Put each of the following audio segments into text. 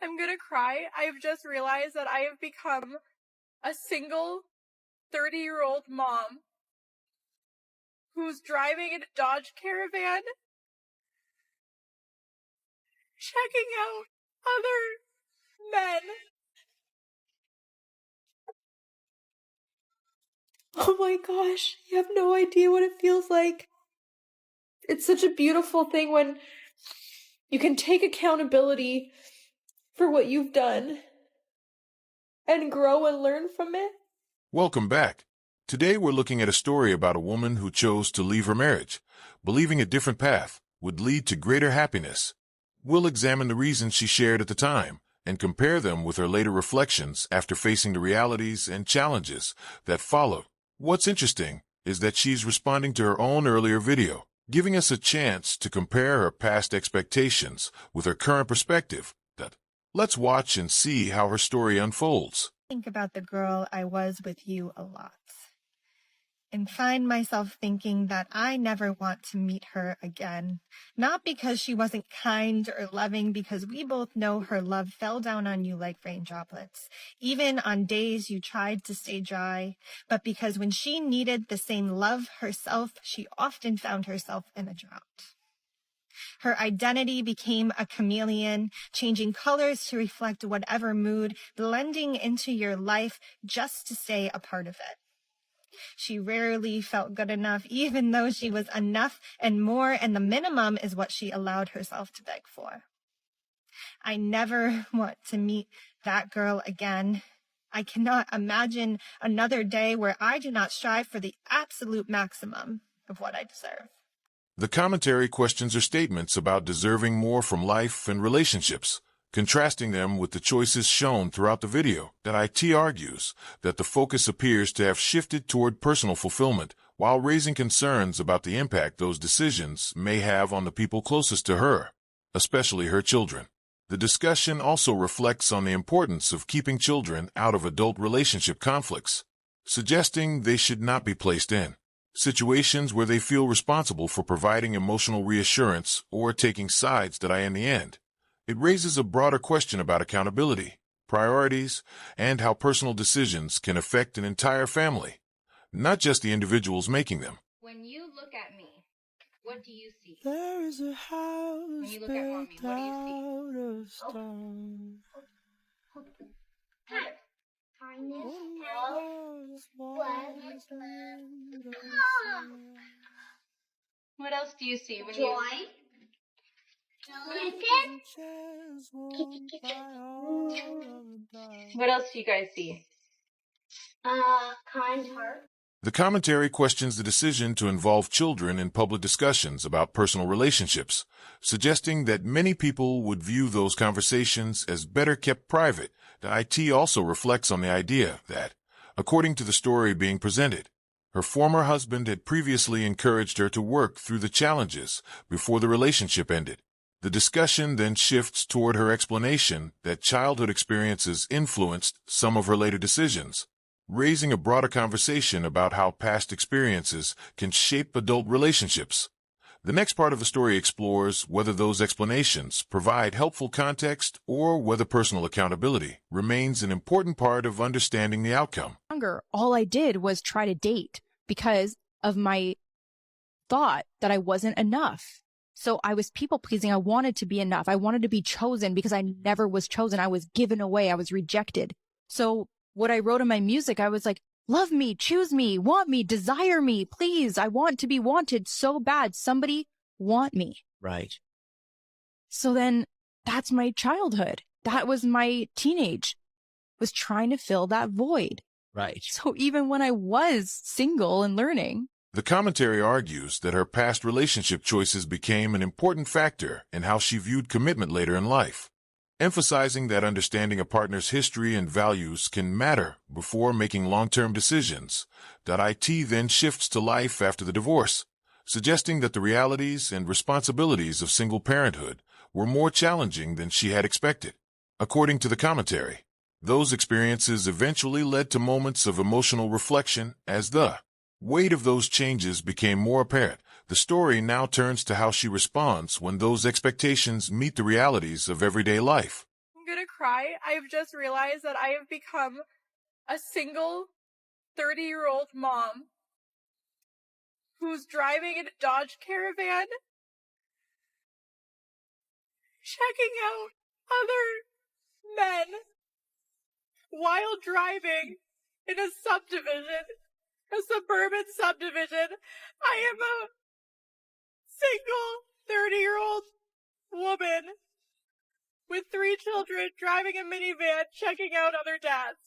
I'm gonna cry. I've just realized that I have become a single 30-year-old mom who's driving in a Dodge Caravan, checking out other men. Oh my gosh, you have no idea what it feels like. It's such a beautiful thing when you can take accountability for what you've done and grow and learn from it. Welcome back. Today we're looking at a story about a woman who chose to leave her marriage, believing a different path would lead to greater happiness. We'll examine the reasons she shared at the time and compare them with her later reflections after facing the realities and challenges that followed. What's interesting is that she's responding to her own earlier video, giving us a chance to compare her past expectations with her current perspective. Let's watch and see how her story unfolds. Think about the girl I was with you a lot and find myself thinking that I never want to meet her again. Not because she wasn't kind or loving, because we both know her love fell down on you like rain droplets, even on days you tried to stay dry, but because when she needed the same love herself, she often found herself in a drought. Her identity became a chameleon, changing colors to reflect whatever mood, blending into your life just to stay a part of it. She rarely felt good enough, even though she was enough and more, and the minimum is what she allowed herself to beg for. I never want to meet that girl again. I cannot imagine another day where I do not strive for the absolute maximum of what I deserve. The commentary questions her statements about deserving more from life and relationships, contrasting them with the choices shown throughout the video. It argues that the focus appears to have shifted toward personal fulfillment, while raising concerns about the impact those decisions may have on the people closest to her, especially her children. The discussion also reflects on the importance of keeping children out of adult relationship conflicts, suggesting they should not be placed in situations where they feel responsible for providing emotional reassurance or taking sides. In the end, it raises a broader question about accountability, priorities, and how personal decisions can affect an entire family, not just the individuals making them. When you look at me, what do you see? There is a house when you look at mommy, what do you see? stone. What else do you see when Joy. What else do you guys see? Kind heart. The commentary questions the decision to involve children in public discussions about personal relationships, suggesting that many people would view those conversations as better kept private. It also reflects on the idea that, according to the story being presented, her former husband had previously encouraged her to work through the challenges before the relationship ended. The discussion then shifts toward her explanation that childhood experiences influenced some of her later decisions, raising a broader conversation about how past experiences can shape adult relationships. The next part of the story explores whether those explanations provide helpful context or whether personal accountability remains an important part of understanding the outcome. All I did was try to date because of my thought that I wasn't enough. So I was people pleasing. I wanted to be enough. I wanted to be chosen because I never was chosen. I was given away. I was rejected. So what I wrote in my music, I was like, love me, choose me, want me, desire me, please. I want to be wanted so bad. Somebody want me. Right. So then that's my childhood. That was my teenage, was trying to fill that void. Right. So even when I was single and learning. The commentary argues that her past relationship choices became an important factor in how she viewed commitment later in life, emphasizing that understanding a partner's history and values can matter before making long-term decisions. It then shifts to life after the divorce, suggesting that the realities and responsibilities of single parenthood were more challenging than she had expected. According to the commentary, those experiences eventually led to moments of emotional reflection as the weight of those changes became more apparent. The story now turns to how she responds when those expectations meet the realities of everyday life. I'm gonna cry. I've just realized that I have become a single 30-year-old mom who's driving in a Dodge Caravan, checking out other men while driving in a subdivision, a suburban subdivision. I am a single 30-year-old woman with 3 children driving a minivan, checking out other dads.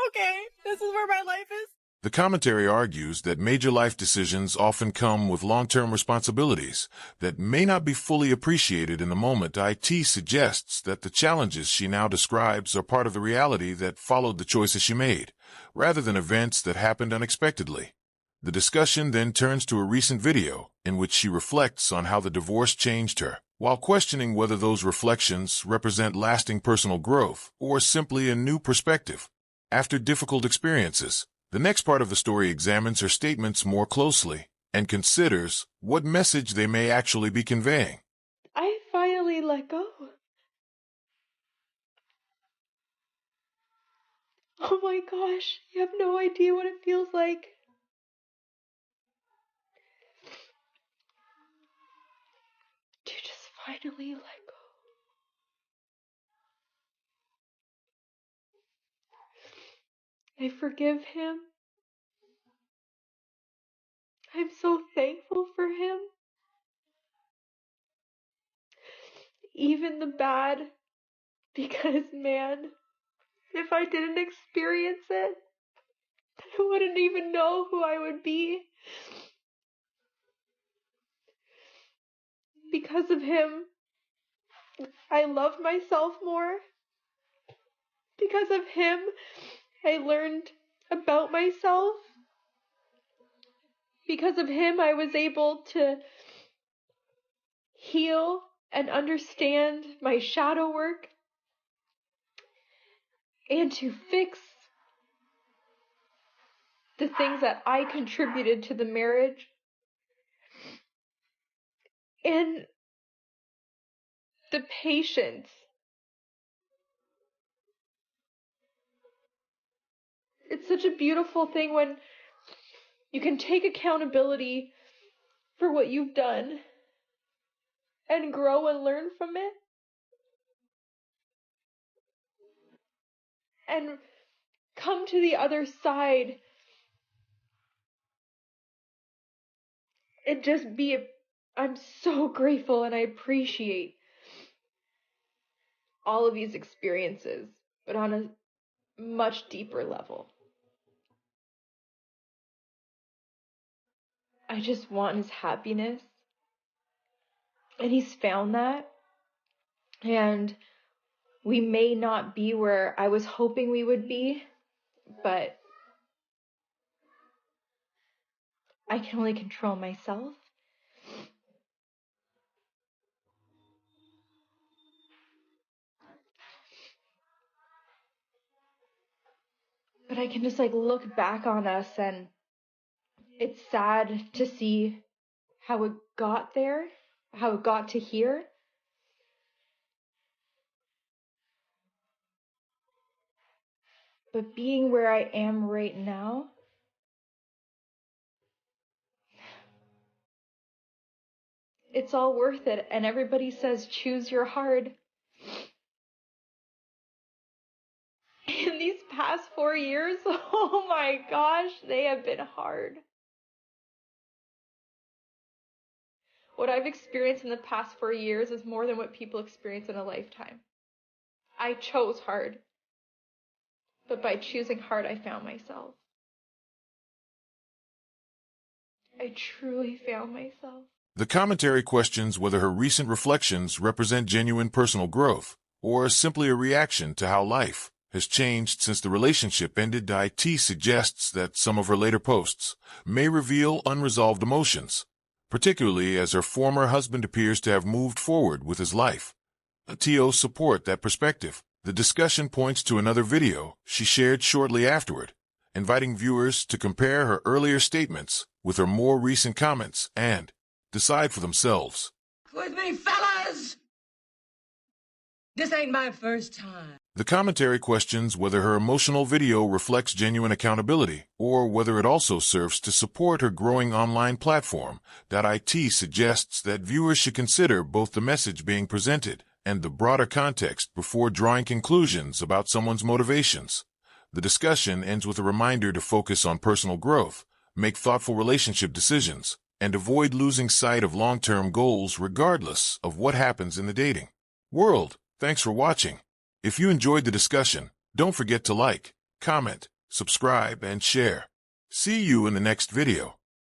Okay, this is where my life is. The commentary argues that major life decisions often come with long-term responsibilities that may not be fully appreciated in the moment. IT suggests that the challenges she now describes are part of the reality that followed the choices she made, rather than events that happened unexpectedly. The discussion then turns to a recent video in which she reflects on how the divorce changed her, while questioning whether those reflections represent lasting personal growth or simply a new perspective. After difficult experiences, the next part of the story examines her statements more closely and considers what message they may actually be conveying. I finally let go. Oh my gosh, you have no idea what it feels like. To just finally let go. I forgive him. I'm so thankful for him. Even the bad, because man, if I didn't experience it, I wouldn't even know who I would be. Because of him, I love myself more. Because of him, I learned about myself. Because of him, I was able to heal and understand my shadow work and to fix the things that I contributed to the marriage. And the patience. It's such a beautiful thing when you can take accountability for what you've done and grow and learn from it. And come to the other side and just I'm so grateful and I appreciate all of these experiences, but on a much deeper level. I just want his happiness. And he's found that. And we may not be where I was hoping we would be, but I can only control myself. But I can just look back on us, and it's sad to see how it got there, how it got to here. But being where I am right now, it's all worth it. And everybody says, choose your heart. In these past 4 years, oh my gosh, they have been hard. What I've experienced in the past 4 years is more than what people experience in a lifetime. I chose hard. But by choosing hard, I found myself. I truly found myself. The commentary questions whether her recent reflections represent genuine personal growth or simply a reaction to how life has changed since the relationship ended. IT suggests that some of her later posts may reveal unresolved emotions, particularly as her former husband appears to have moved forward with his life. TO support that perspective. The discussion points to another video she shared shortly afterward, inviting viewers to compare her earlier statements with her more recent comments and decide for themselves. With me, fellas! This ain't my first time. The commentary questions whether her emotional video reflects genuine accountability or whether it also serves to support her growing online platform. IT suggests that viewers should consider both the message being presented and the broader context before drawing conclusions about someone's motivations. The discussion ends with a reminder to focus on personal growth, make thoughtful relationship decisions, and avoid losing sight of long-term goals regardless of what happens in the dating world. Thanks for watching. If you enjoyed the discussion, don't forget to like, comment, subscribe, and share. See you in the next video.